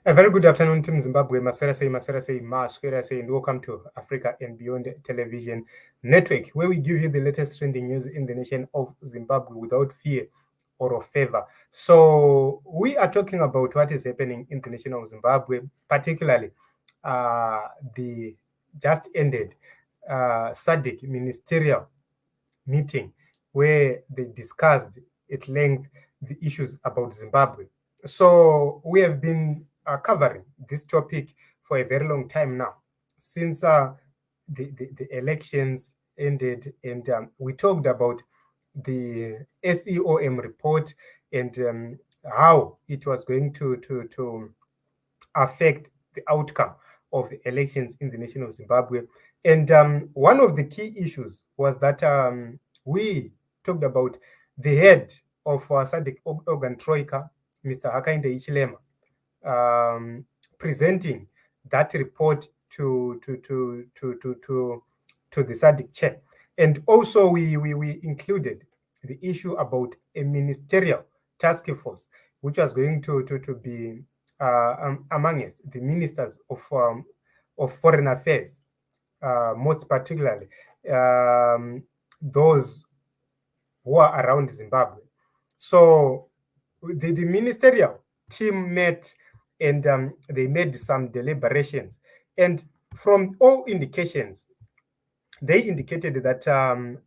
A very good afternoon, Team Zimbabwe. Maswera say, and welcome to Africa and Beyond Television Network, where we give you the latest trending news in the nation of Zimbabwe without fear or of favor. So we are talking about what is happening in the nation of Zimbabwe, particularly the just ended SADC ministerial meeting where they discussed at length the issues about Zimbabwe. So we have been covering this topic for a very long time now, since the elections ended, and we talked about the SEOM report and how it was going to affect the outcome of the elections in the nation of Zimbabwe. And one of the key issues was that we talked about the head of SADC organ Troika, Mr. Hakainde Hichilema, presenting that report to the SADC chair. And also we included the issue about a ministerial task force, which was going to be amongst the ministers of foreign affairs, most particularly those who are around Zimbabwe. So the ministerial team met and they made some deliberations. And from all indications, they indicated that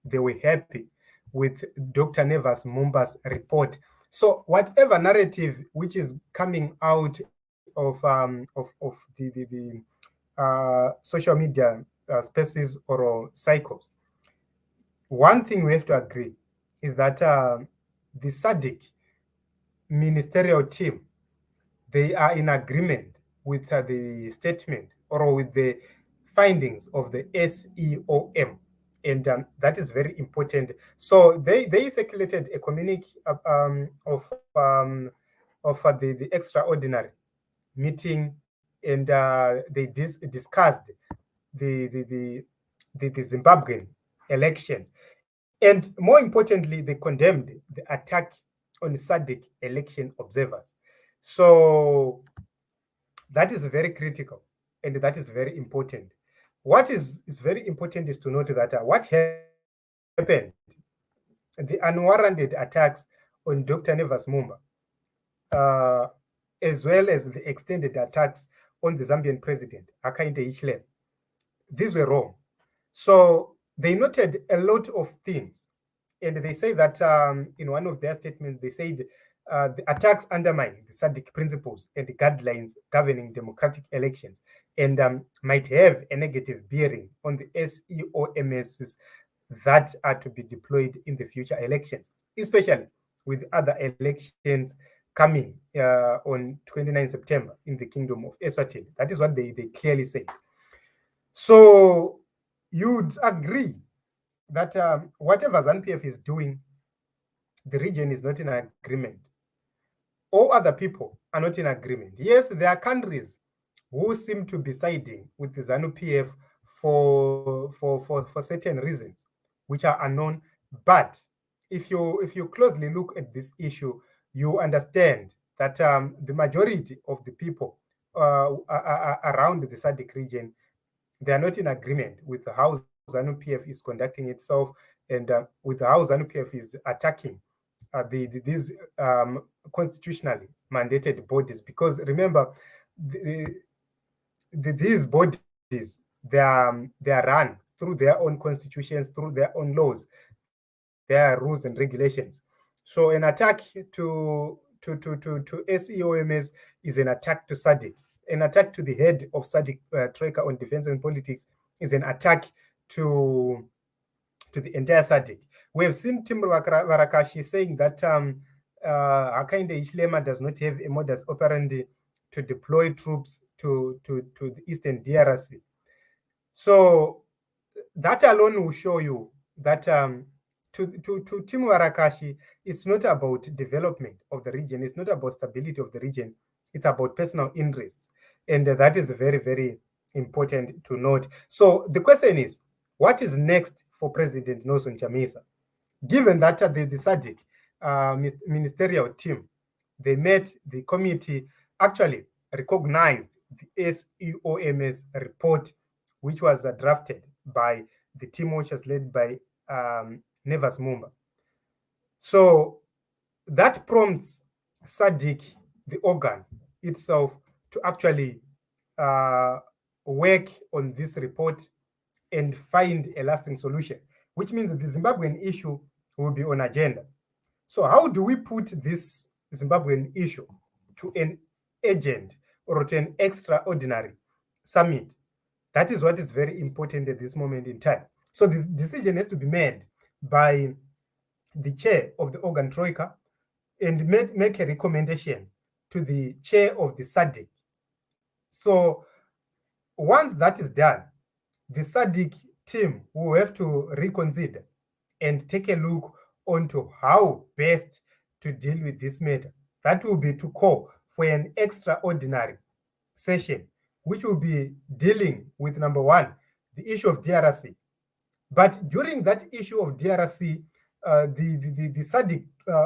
they were happy with Dr. Nevas Mumba's report. So whatever narrative which is coming out of the social media spaces or cycles, one thing we have to agree is that the SADC ministerial team, they are in agreement with the statement or with the findings of the SEOM. And that is very important. So they circulated a communique of the extraordinary meeting, and they discussed the Zimbabwean elections. And more importantly, they condemned the attack on SADC election observers. So that is very critical and that is very important. What is very important is to note that what happened, the unwarranted attacks on Dr. Nevas Mumba, as well as the extended attacks on the Zambian president, Hakainde Hichilema, these were wrong. So they noted a lot of things. And they say that in one of their statements, they said the attacks undermine the SADC principles and the guidelines governing democratic elections and might have a negative bearing on the SEOMs that are to be deployed in the future elections, especially with other elections coming on 29 September in the Kingdom of Eswatini. That is what they clearly say. So you'd agree that whatever ZANU-PF is doing, the region is not in agreement. All other people are not in agreement. Yes, there are countries who seem to be siding with the ZANU-PF for certain reasons, which are unknown. But if you closely look at this issue, you understand that the majority of the people around the SADC region, they are not in agreement with how ZANU-PF is conducting itself and with how ZANU-PF is attacking these constitutionally mandated bodies. Because remember, these bodies, they are run through their own constitutions, through their own laws, their rules and regulations. So an attack to SEOMs is an attack to SADC. An attack to the head of SADC Troika on defense and politics is an attack to the entire SADC. We have seen Timur Varakashi saying that Hakainde Hichilema does not have a modus operandi to deploy troops to the eastern DRC. So that alone will show you that to Timur Varakashi, it's not about development of the region. It's not about stability of the region. It's about personal interests. And that is very, very important to note. So the question is, what is next for President Nelson Chamisa? Given that the SADC ministerial team, they met the committee. Actually, recognized the SEOM's report, which was drafted by the team which was led by Nevers Mumba. So that prompts SADC, the organ itself, to actually work on this report and find a lasting solution, which means that the Zimbabwean issue will be on agenda. So how do we put this Zimbabwean issue to an agent or to an extraordinary summit? That is what is very important at this moment in time. So this decision has to be made by the chair of the organ troika and make a recommendation to the chair of the SADC. So once that is done, the SADC team will have to reconsider and take a look onto how best to deal with this matter. That will be to call for an extraordinary session, which will be dealing with, number one, the issue of DRC. But during that issue of DRC, the SADC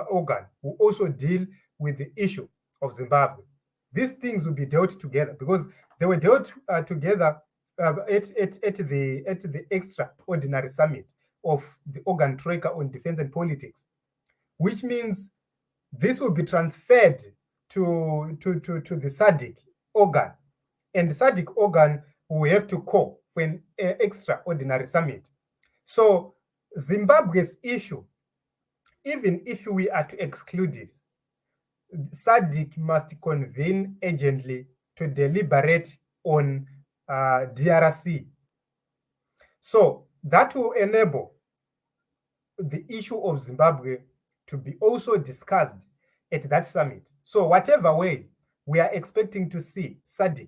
organ will also deal with the issue of Zimbabwe. These things will be dealt together because they were dealt together at the extraordinary summit of the organ troika on defense and politics, which means this will be transferred to the SADC organ, and the SADC organ will have to call for an extraordinary summit. So Zimbabwe's issue, even if we are to exclude it, SADC must convene urgently to deliberate on DRC. So that will enable the issue of Zimbabwe to be also discussed at that summit. So whatever way, we are expecting to see SADC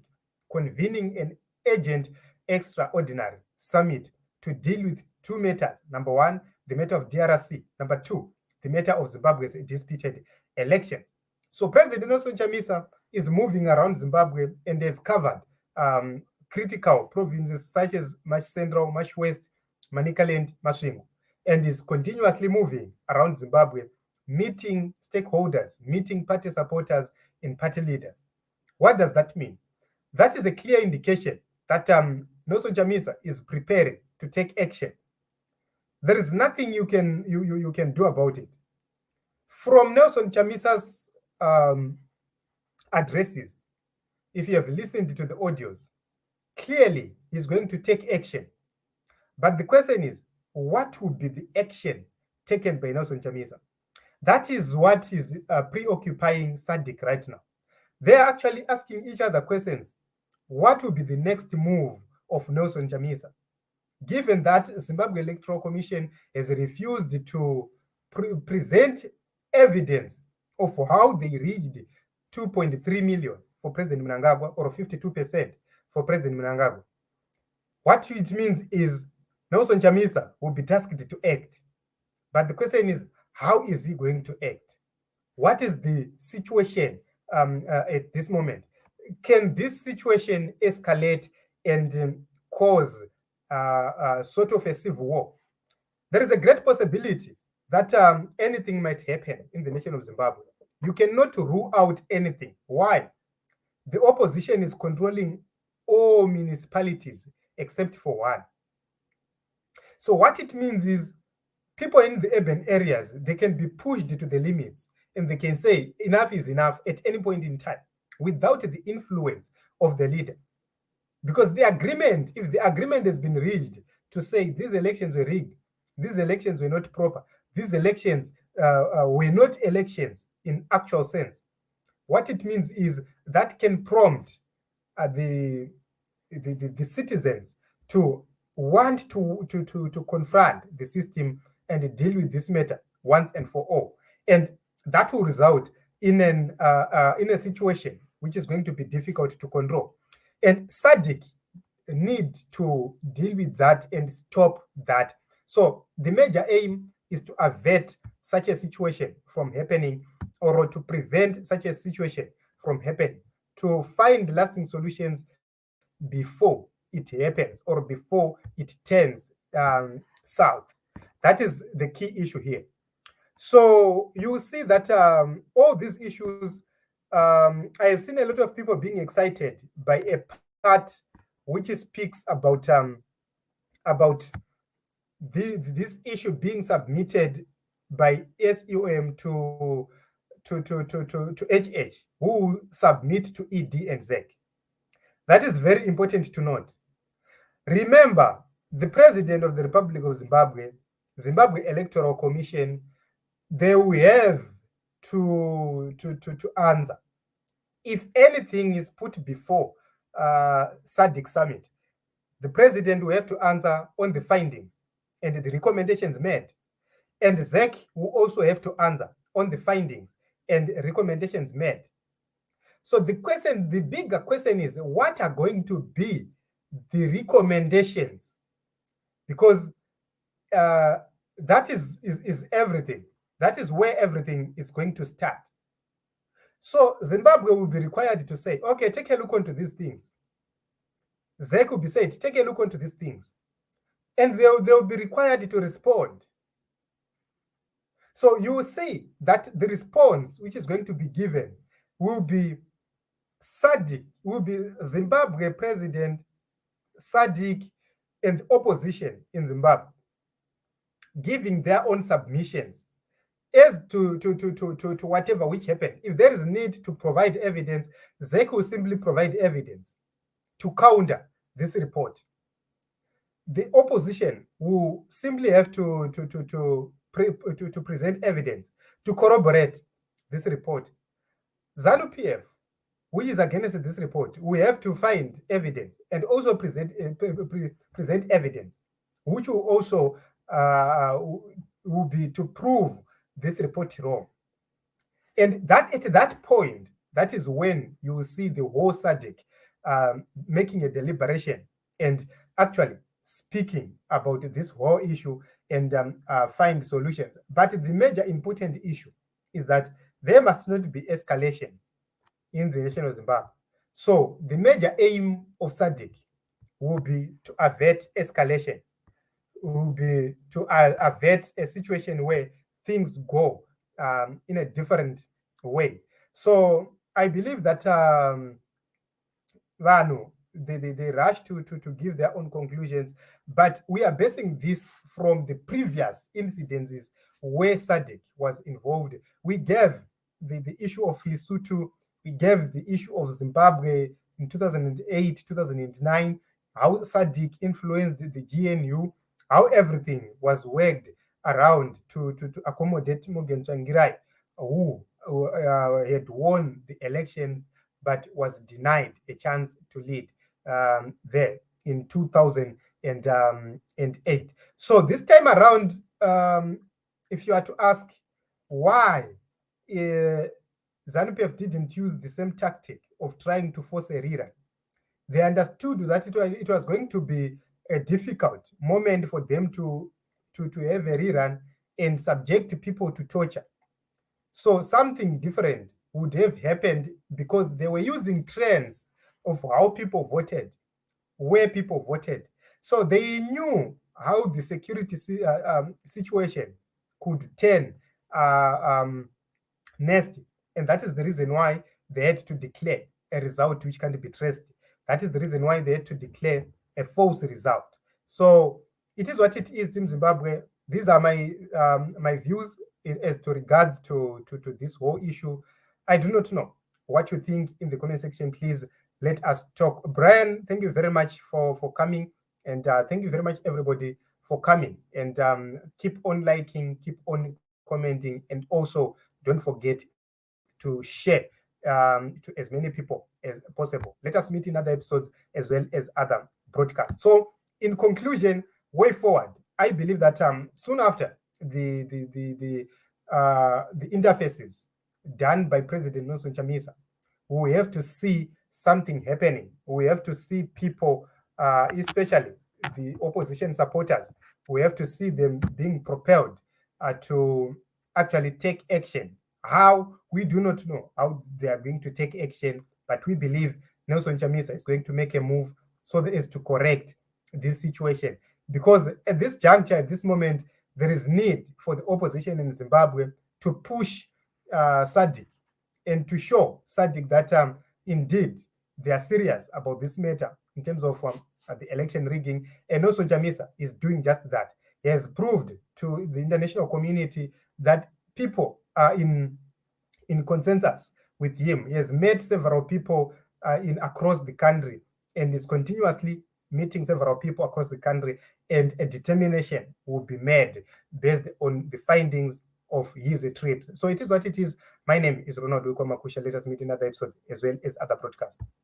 convening an urgent extraordinary summit to deal with two matters. Number one, the matter of DRC. Number two, the matter of Zimbabwe's disputed elections. So President Nelson Chamisa is moving around Zimbabwe and has covered critical provinces such as Mash Central, Mash West, Manicaland, Masvingo, and is continuously moving around Zimbabwe, meeting stakeholders, meeting party supporters and party leaders. What does that mean? That is a clear indication that Nelson Chamisa is preparing to take action. There is nothing you can do about it. From Nelson Chamisa's addresses, if you have listened to the audios, clearly he's going to take action. But the question is, what would be the action taken by Nelson Chamisa? That is what is preoccupying SADC right now. They are actually asking each other questions. What will be the next move of Nelson Chamisa? Given that Zimbabwe Electoral Commission has refused to present evidence of how they reached 2.3 million for President Mnangagwa, or 52% for President Mnangagwa. What it means is Nelson Chamisa will be tasked to act. But the question is, how is he going to act? What is the situation at this moment? Can this situation escalate and cause sort of a civil war? There is a great possibility that anything might happen in the nation of Zimbabwe. You cannot rule out anything. Why? The opposition is controlling all municipalities except for one. So what it means is people in the urban areas, they can be pushed to the limits and they can say enough is enough at any point in time without the influence of the leader. Because the agreement, if the agreement has been reached to say these elections were rigged, these elections were not proper, these elections were not elections in actual sense, what it means is that can prompt the citizens to want to confront the system and deal with this matter once and for all. And that will result in a situation which is going to be difficult to control. And SADC need to deal with that and stop that. So the major aim is to avert such a situation from happening, or to prevent such a situation from happening, to find lasting solutions before it happens or before it turns south. That is the key issue here. So you see that all these issues I have seen a lot of people being excited by a part which speaks about this issue being submitted by SEOM to HH, who submit to ED and ZEC. That is very important to note. Remember, the President of the Republic of Zimbabwe, Zimbabwe Electoral Commission, they will have to answer. If anything is put before SADC summit, the President will have to answer on the findings and the recommendations made. And ZEC will also have to answer on the findings and recommendations made. So the bigger question is, what are going to be the recommendations? Because that is everything. That is where everything is going to start. So Zimbabwe will be required to say, okay, take a look onto these things. ZEC will be said, take a look onto these things. And they'll be required to respond. So you will see that the response which is going to be given will be SADC, will be Zimbabwe President, SADC, and opposition in Zimbabwe, giving their own submissions as to whatever which happened. If there is need to provide evidence, ZEC will simply provide evidence to counter this report. The opposition will simply have to present evidence to corroborate this report. ZANU-PF, which is against this report, we have to find evidence and also present evidence, which will also will be to prove this report wrong. And that at that point, that is when you will see the whole SADC making a deliberation and actually speaking about this whole issue and find solutions. But the major important issue is that there must not be escalation in the nation of Zimbabwe. So the major aim of SADC will be to avert escalation, will be to avert a situation where things go in a different way. So I believe that they rush to give their own conclusions, but we are basing this from the previous incidences where SADC was involved. We gave the issue of Lesotho, we gave the issue of Zimbabwe in 2008, 2009, how SADC influenced the GNU, how everything was worked around to accommodate Morgan Tsvangirai, who had won the elections but was denied a chance to lead there in 2008. So this time around, if you are to ask why ZANU-PF didn't use the same tactic of trying to force a rerun, they understood that it was going to be a difficult moment for them to have a rerun and subject people to torture. So something different would have happened because they were using trends of how people voted, where people voted. So they knew how the security situation could turn nasty. And that is the reason why they had to declare a result which can't be traced. That is the reason why they had to declare a false result. So it is what it is, Team Zimbabwe. These are my my views as to regards to this whole issue. I do not know what you think in the comment section. Please let us talk. Brian, thank you very much for coming, and thank you very much everybody for coming, and keep on liking, keep on commenting, and also don't forget to share to as many people as possible. Let us meet in other episodes as well as other broadcasts. So in conclusion, way forward, I believe that soon after the interfaces done by President Nelson Chamisa, we have to see something happening. We have to see people, especially the opposition supporters, we have to see them being propelled to actually take action. How, we do not know how they are going to take action, but we believe Nelson Chamisa is going to make a move so that is to correct this situation. Because at this juncture, at this moment, there is need for the opposition in Zimbabwe to push SADC and to show SADC that indeed they are serious about this matter in terms of the election rigging. And also Chamisa is doing just that. He has proved to the international community that people are in consensus with him. He has met several people across the country and is continuously meeting several people across the country, and a determination will be made based on the findings of his trips. So it is what it is. My name is Ronald Wikomakusha. Let us meet in other episodes as well as other broadcasts.